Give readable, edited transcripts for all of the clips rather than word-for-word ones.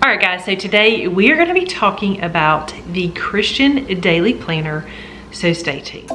Alright guys, so today we are going to be talking about the Christian Daily Planner, so stay tuned.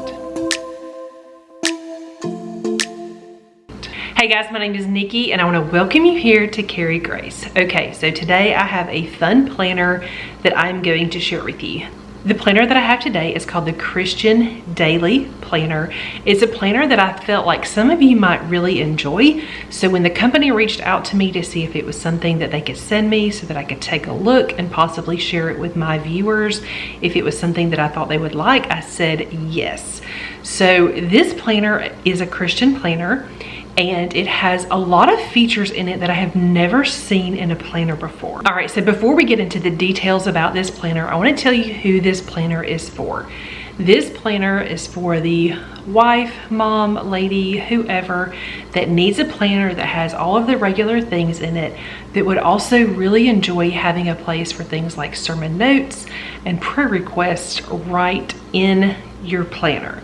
Hey guys, my name is Nikki and I want to welcome you here to Carry Grace. Okay, so today I have a fun planner that I'm going to share with you. The planner that I have today is called the Christian Daily Planner. It's a planner that I felt like some of you might really enjoy. So when the company reached out to me to see if it was something that they could send me so that I could take a look and possibly share it with my viewers, if it was something that I thought they would like, I said yes. So this planner is a Christian planner, and it has a lot of features in it that I have never seen in a planner before. All right, so before we get into the details about this planner, I want to tell you who this planner is for. This planner is for the wife, mom, lady, whoever that needs a planner that has all of the regular things in it, that would also really enjoy having a place for things like sermon notes and prayer requests right in your planner.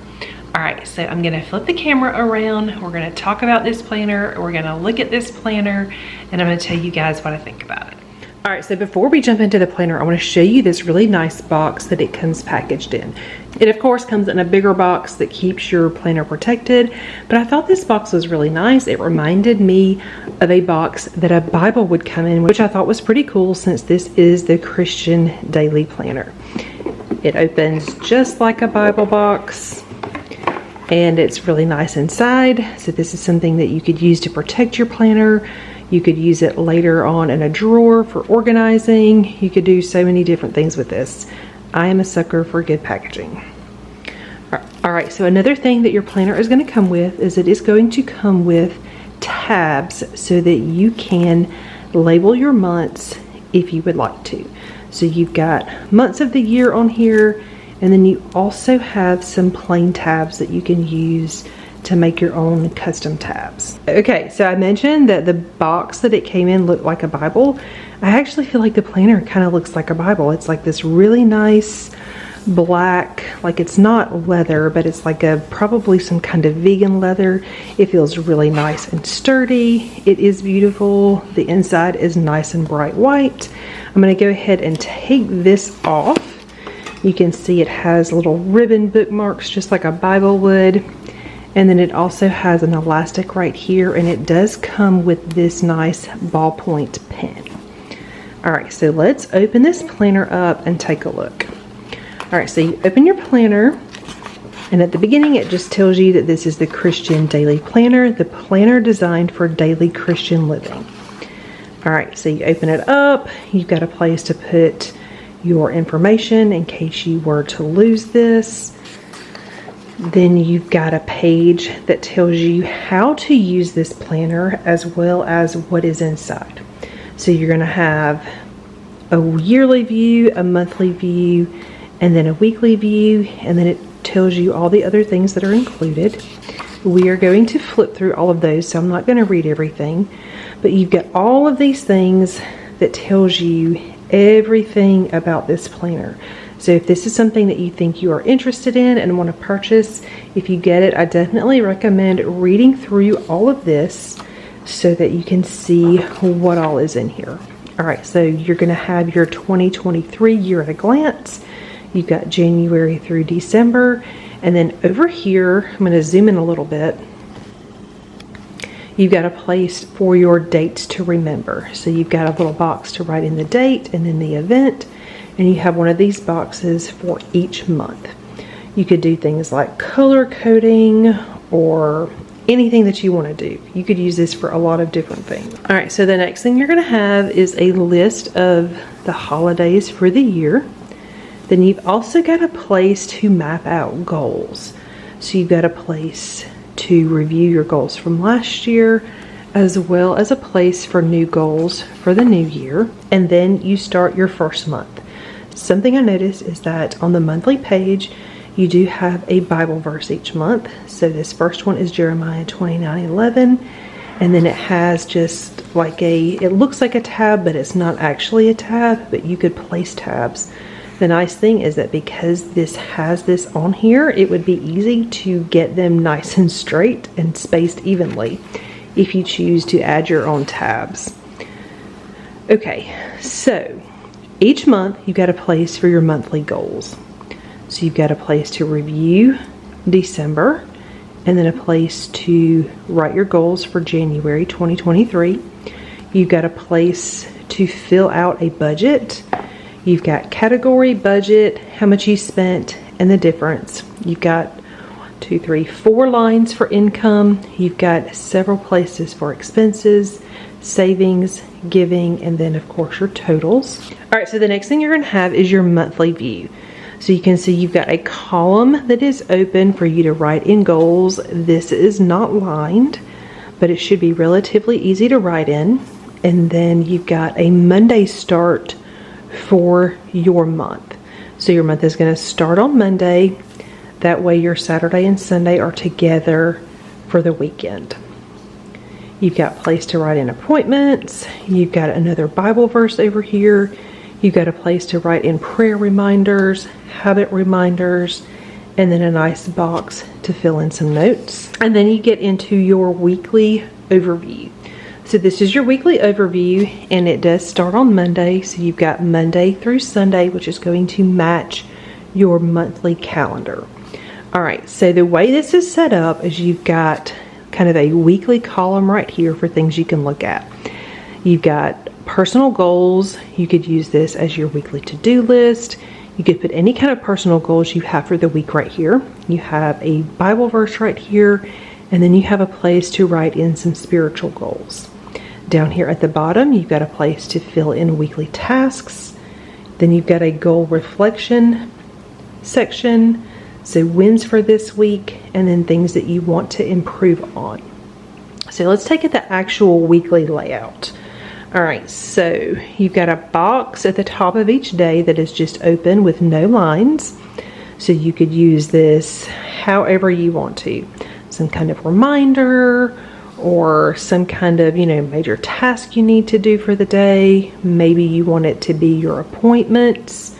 All right, so I'm gonna flip the camera around. We're gonna talk about this planner. We're gonna look at this planner, and I'm gonna tell you guys what I think about it. All right, so before we jump into the planner, I wanna show you this really nice box that it comes packaged in. It of course comes in a bigger box that keeps your planner protected, but I thought this box was really nice. It reminded me of a box that a Bible would come in, which I thought was pretty cool since this is the Christian Daily Planner. It opens just like a Bible box, and it's really nice inside. So this is something that you could use to protect your planner. You could use it later on in a drawer for organizing. You could do so many different things with this. I am a sucker for good packaging. All right, so another thing that your planner is going to come with is it is going to come with tabs so that you can label your months if you would like to. So you've got months of the year on here, and then you also have some plain tabs that you can use to make your own custom tabs. Okay, so I mentioned that the box that it came in looked like a Bible. I actually feel like the planner kind of looks like a Bible. It's like this really nice black, like it's not leather, but it's like probably some kind of vegan leather. It feels really nice and sturdy. It is beautiful. The inside is nice and bright white. I'm gonna go ahead and take this off. You can see it has little ribbon bookmarks just like a Bible would. And then it also has an elastic right here, and it does come with this nice ballpoint pen. All right, so let's open this planner up and take a look. All right, so you open your planner, and at the beginning it just tells you that this is the Christian Daily Planner, the planner designed for daily Christian living. All right, so you open it up, you've got a place to put your information in case you were to lose this. Then you've got a page that tells you how to use this planner as well as what is inside. So you're going to have a yearly view, a monthly view, and then a weekly view, and then it tells you all the other things that are included. We are going to flip through all of those, so I'm not going to read everything, but you've got all of these things that tells you everything about this planner. So if this is something that you think you are interested in and want to purchase, if you get it, I definitely recommend reading through all of this so that you can see what all is in here. All right, so you're going to have your 2023 year at a glance. You've got January through December, and then over here, I'm going to zoom in a little bit. You've got a place for your dates to remember. So you've got a little box to write in the date and then the event, and you have one of these boxes for each month. You could do things like color coding or anything that you want to do. You could use this for a lot of different things. All right, so the next thing you're going to have is a list of the holidays for the year. Then you've also got a place to map out goals. So you've got a place to review your goals from last year, as well as a place for new goals for the new year. And then you start your first month. Something I noticed is that on the monthly page, you do have a Bible verse each month. So this first one is Jeremiah 29:11. And then it has just like it looks like a tab, but it's not actually a tab, but you could place tabs. The nice thing is that because this has this on here, it would be easy to get them nice and straight and spaced evenly if you choose to add your own tabs. Okay, so each month you've got a place for your monthly goals. So you've got a place to review December, and then a place to write your goals for January 2023. You've got a place to fill out a budget. You've got category, budget, how much you spent, and the difference. You've got 1, 2, 3, 4 lines for income. You've got several places for expenses, savings, giving, and then of course your totals. All right, so the next thing you're gonna have is your monthly view. So you can see you've got a column that is open for you to write in goals. This is not lined, but it should be relatively easy to write in. And then you've got a Monday start for your month. So your month is going to start on Monday. That way your Saturday and Sunday are together for the weekend. You've got a place to write in appointments. You've got another Bible verse over here. You've got a place to write in prayer reminders, habit reminders, and then a nice box to fill in some notes. And then you get into your weekly overview. So this is your weekly overview, and it does start on Monday. So you've got Monday through Sunday, which is going to match your monthly calendar. All right, so the way this is set up is you've got kind of a weekly column right here for things you can look at. You've got personal goals. You could use this as your weekly to-do list. You could put any kind of personal goals you have for the week right here. You have a Bible verse right here, and then you have a place to write in some spiritual goals. Down here at the bottom, you've got a place to fill in weekly tasks. Then you've got a goal reflection section, so wins for this week, and then things that you want to improve on. So let's take it the actual weekly layout. All right, so you've got a box at the top of each day that is just open with no lines. So you could use this however you want to. Some kind of reminder, or some kind of, major task you need to do for the day. Maybe you want it to be your appointments.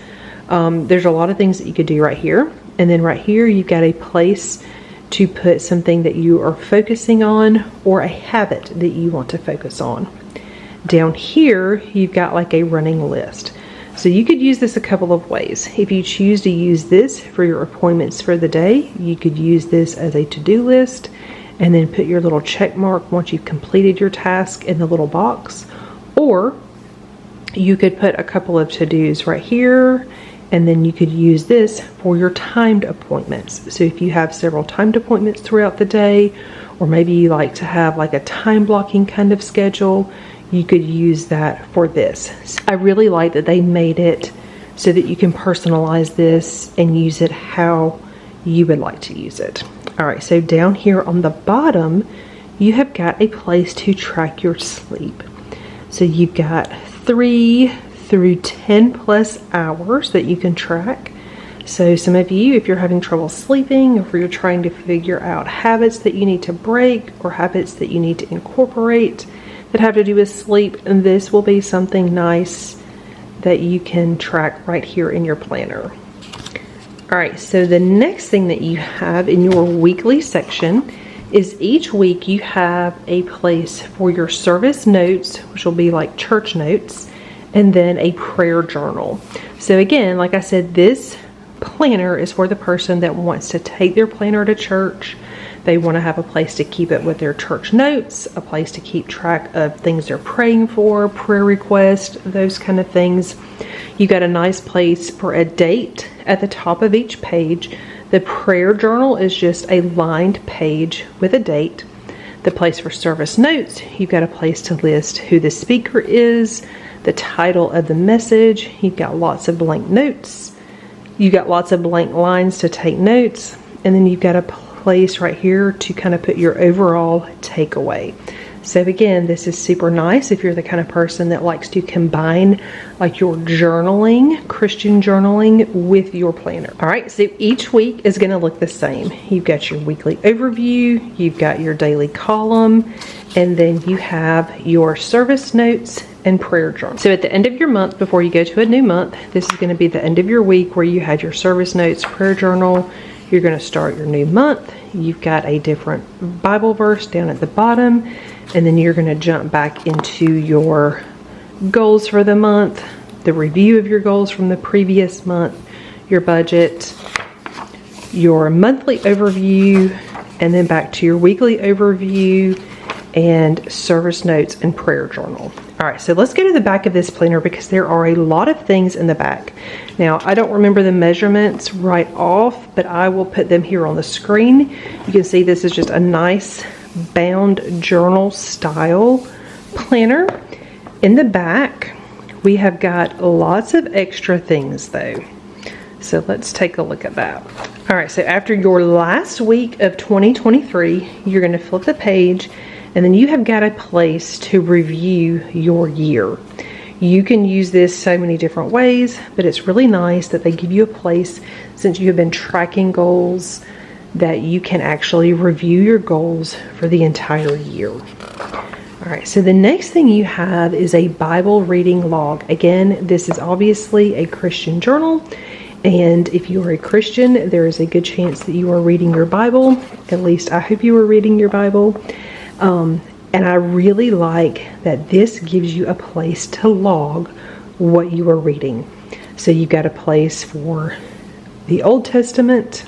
There's a lot of things that you could do right here. And then right here, you've got a place to put something that you are focusing on or a habit that you want to focus on. Down here, you've got like a running list. So you could use this a couple of ways. If you choose to use this for your appointments for the day, you could use this as a to-do list and then put your little check mark once you've completed your task in the little box. Or you could put a couple of to-dos right here, and then you could use this for your timed appointments. So if you have several timed appointments throughout the day, or maybe you like to have like a time blocking kind of schedule, you could use that for this. I really like that they made it so that you can personalize this and use it how you would like to use it. All right, so down here on the bottom, you have got a place to track your sleep. So you've got 3 through 10 plus hours that you can track. So some of you, if you're having trouble sleeping, if you're trying to figure out habits that you need to break or habits that you need to incorporate that have to do with sleep, and this will be something nice that you can track right here in your planner. All right, so the next thing that you have in your weekly section is each week you have a place for your service notes, which will be like church notes, and then a prayer journal. So again, like I said, this planner is for the person that wants to take their planner to church. They want to have a place to keep it with their church notes, a place to keep track of things they're praying for, prayer requests, those kind of things. You got a nice place for a date at the top of each page. The prayer journal is just a lined page with a date. The place for service notes, you've got a place to list who the speaker is, the title of the message. You've got lots of blank notes. You've got lots of blank lines to take notes. And then you've got a place right here to kind of put your overall takeaway. So again, this is super nice if you're the kind of person that likes to combine like your journaling, Christian journaling, with your planner. All right, so each week is going to look the same. You've got your weekly overview, you've got your daily column, and then you have your service notes and prayer journal. So at the end of your month, before you go to a new month, this is going to be the end of your week where you had your service notes, prayer journal. You're going to start your new month. You've got a different Bible verse down at the bottom, and then you're going to jump back into your goals for the month, the review of your goals from the previous month, your budget, your monthly overview, and then back to your weekly overview, and service notes and prayer journal. All right, so let's go to the back of this planner because there are a lot of things in the back. Now, I don't remember the measurements right off, but I will put them here on the screen. You can see this is just a nice bound journal style planner. In the back, we have got lots of extra things though. So let's take a look at that. All right, so after your last week of 2023, you're gonna flip the page, and then you have got a place to review your year. You can use this so many different ways, but it's really nice that they give you a place, since you have been tracking goals, that you can actually review your goals for the entire year. All right, so the next thing you have is a Bible reading log. Again, this is obviously a Christian journal, and if you are a Christian, there is a good chance that you are reading your Bible. At least I hope you are reading your Bible. And I really like that this gives you a place to log what you are reading. So you've got a place for the Old Testament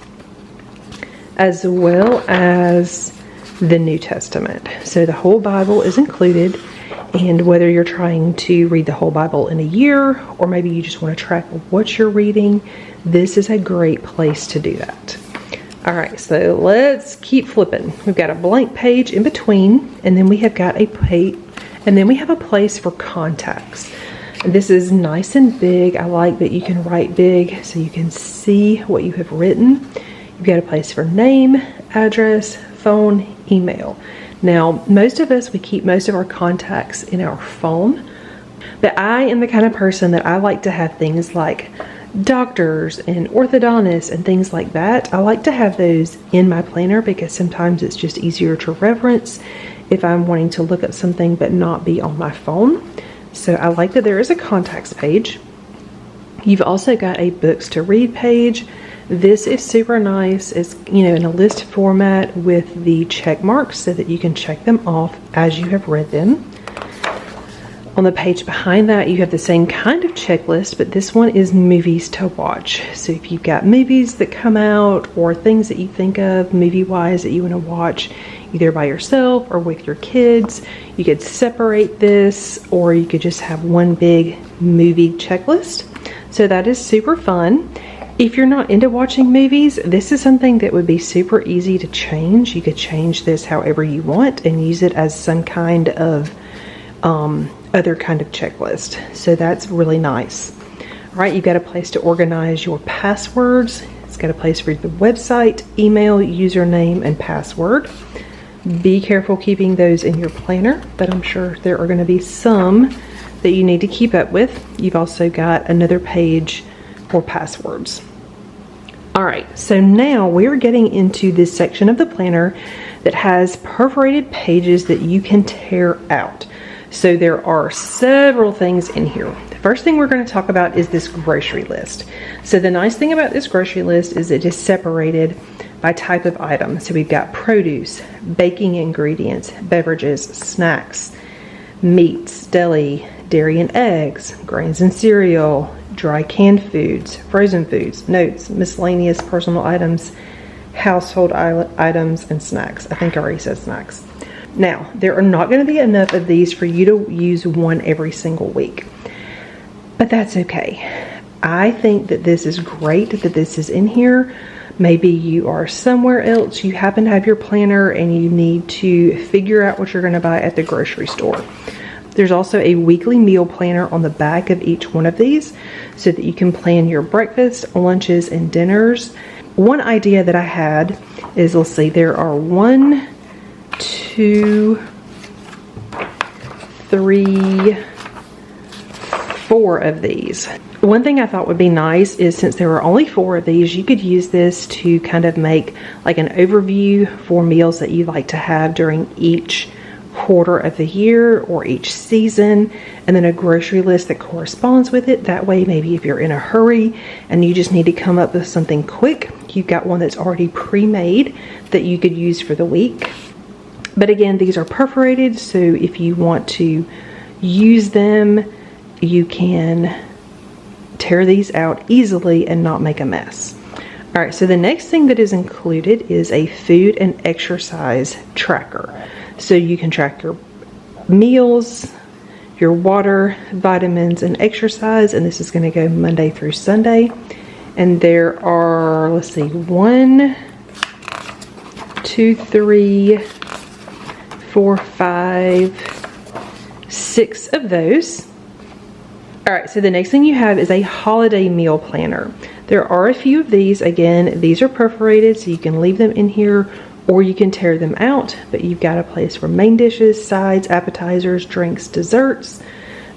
as well as the New Testament. So the whole Bible is included, and whether you're trying to read the whole Bible in a year, or maybe you just want to track what you're reading, this is a great place to do that. All right, so let's keep flipping. We've got a blank page in between, and then we have got a page, and then we have a place for contacts. This is nice and big. I like that you can write big so you can see what you have written. You've got a place for name, address, phone, email. Now, most of us, we keep most of our contacts in our phone, but I am the kind of person that I like to have things like doctors and orthodontists and things like that. I like to have those in my planner because sometimes it's just easier to reference if I'm wanting to look at something but not be on my phone. So I like that there is a contacts page. You've also got a books to read page. This is super nice. It's, you know, in a list format with the check marks so that you can check them off as you have read them. On the page behind that, you have the same kind of checklist, but this one is movies to watch. So if you've got movies that come out or things that you think of movie-wise that you want to watch either by yourself or with your kids, you could separate this, or you could just have one big movie checklist. So that is super fun. If you're not into watching movies, this is something that would be super easy to change. You could change this however you want and use it as some kind of other kind of checklist. So that's really nice. All right, you've got a place to organize your passwords. It's got a place for the website, email, username, and password. Be careful keeping those in your planner, but I'm sure there are going to be some that you need to keep up with. You've also got another page for passwords. All right, so now we're getting into this section of the planner that has perforated pages that you can tear out. So there are several things in here. The first thing we're going to talk about is this grocery list. So the nice thing about this grocery list is it is separated by type of item. So we've got produce, baking ingredients, beverages, snacks, meats, deli, dairy and eggs, grains and cereal, dry canned foods, frozen foods, notes, miscellaneous personal items, household items, and snacks. I think I already said snacks. Now, there are not going to be enough of these for you to use one every single week, but that's okay. I think that this is great that this is in here. Maybe you are somewhere else, you happen to have your planner and you need to figure out what you're going to buy at the grocery store. There's also a weekly meal planner on the back of each one of these so that you can plan your breakfast, lunches, and dinners. One idea that I had is, let's see, there are 1, 2, 3, 4 of these. One thing I thought would be nice is, since there are only 4 of these, you could use this to kind of make like an overview for meals that you like to have during each quarter of the year or each season, and then a grocery list that corresponds with it. That way, maybe if you're in a hurry and you just need to come up with something quick, you've got one that's already pre-made that you could use for the week. But again, these are perforated, so if you want to use them you can tear these out easily and not make a mess. All right, so the next thing that is included is a food and exercise tracker. So you can track your meals, your water, vitamins, and exercise, and this is going to go Monday through Sunday. And there are, let's see, 1, 2, 3, 4, 5, 6 of those. All right, so the next thing you have is a holiday meal planner. There are a few of these. Again, these are perforated, so you can leave them in here or you can tear them out, but you've got a place for main dishes, sides, appetizers, drinks, desserts,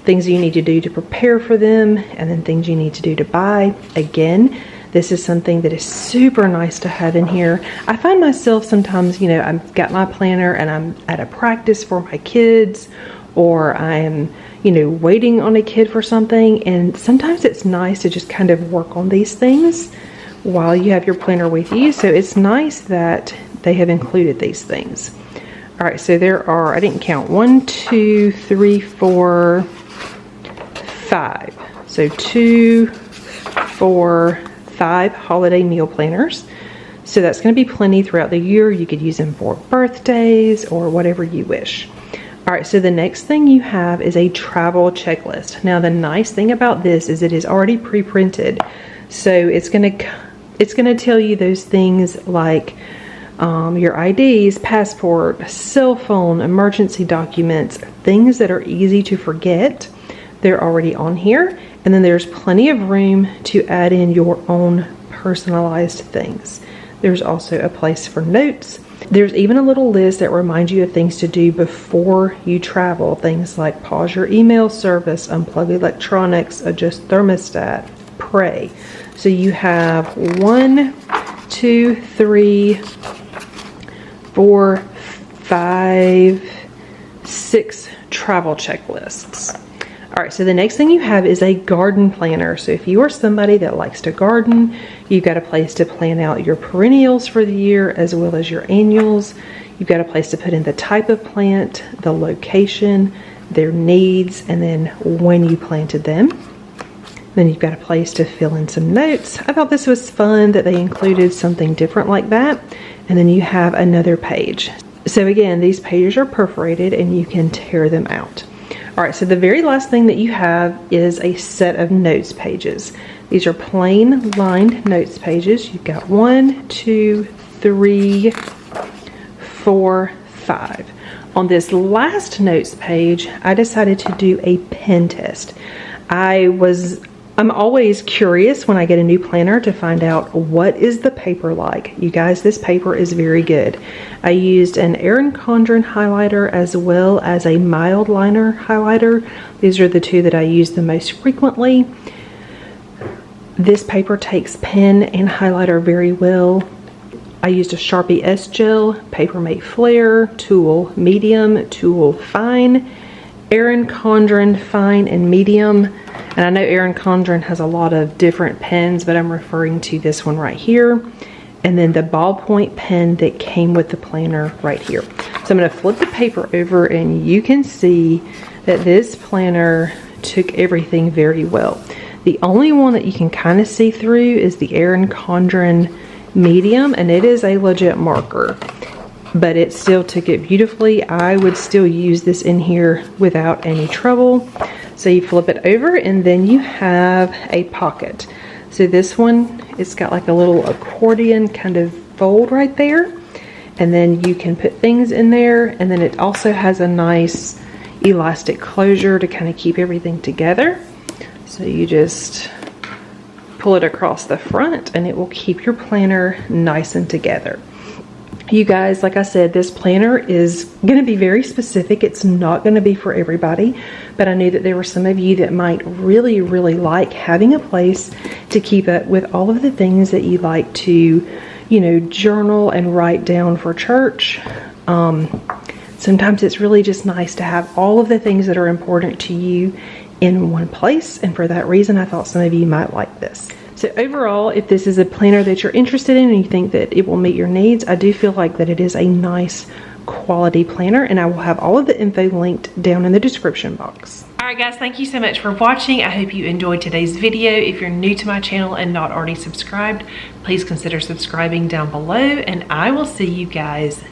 things you need to do to prepare for them, and then things you need to do to buy. Again, this is something that is super nice to have in here. I find myself sometimes, you know, I've got my planner and I'm at a practice for my kids, or I'm, you know, waiting on a kid for something, and sometimes it's nice to just kind of work on these things while you have your planner with you. So it's nice that they have included these things. All right, so there are, I didn't count, 1, 2, 3, 4, 5. So 2, 4, 5 holiday meal planners. So that's going to be plenty throughout the year. You could use them for birthdays or whatever you wish. All right, so the next thing you have is a travel checklist. Now the nice thing about this is it is already pre-printed. So it's gonna tell you those things like your IDs, passport, cell phone, emergency documents, things that are easy to forget. They're already on here. And then there's plenty of room to add in your own personalized things. There's also a place for notes. There's even a little list that reminds you of things to do before you travel. Things like pause your email service, unplug electronics, adjust thermostat, pray. So you have 1, 2, 3, 4, 5, 6 travel checklists. All right, so the next thing you have is a garden planner. So if you are somebody that likes to garden, you've got a place to plan out your perennials for the year as well as your annuals. You've got a place to put in the type of plant, the location, their needs, and then when you planted them. Then you've got a place to fill in some notes. I thought this was fun that they included something different like that. And then you have another page. So again, these pages are perforated and you can tear them out. All right, so the very last thing that you have is a set of notes pages. These are plain lined notes pages. You've got 1, 2, 3, 4, 5. On this last notes page, I decided to do a pen test. I'm always curious when I get a new planner to find out what is the paper like. You guys, this paper is very good. I used an Erin Condren highlighter as well as a mild liner highlighter. These are the two that I use the most frequently. This paper takes pen and highlighter very well. I used a Sharpie S gel, Papermate Flare, Tool Medium, Tool Fine, Erin Condren Fine and Medium. And I know Erin Condren has a lot of different pens, but I'm referring to this one right here. And then the ballpoint pen that came with the planner right here. So I'm going to flip the paper over and you can see that this planner took everything very well. The only one that you can kind of see through is the Erin Condren Medium, and it is a legit marker. But it still took it beautifully. I would still use this in here without any trouble. So you flip it over and then you have a pocket. So this one, it's got like a little accordion kind of fold right there. And then you can put things in there. And then it also has a nice elastic closure to kind of keep everything together. So you just pull it across the front and it will keep your planner nice and together. You guys, like I said, this planner is going to be very specific. It's not going to be for everybody, but I knew that there were some of you that might really, really like having a place to keep up with all of the things that you like to, you know, journal and write down for church. Sometimes it's really just nice to have all of the things that are important to you in one place, and for that reason, I thought some of you might like this. So overall, if this is a planner that you're interested in and you think that it will meet your needs, I do feel like that it is a nice quality planner, and I will have all of the info linked down in the description box. right guys, thank you so much for watching. I hope you enjoyed today's video. If you're new to my channel and not already subscribed, please consider subscribing down below, and I will see you guys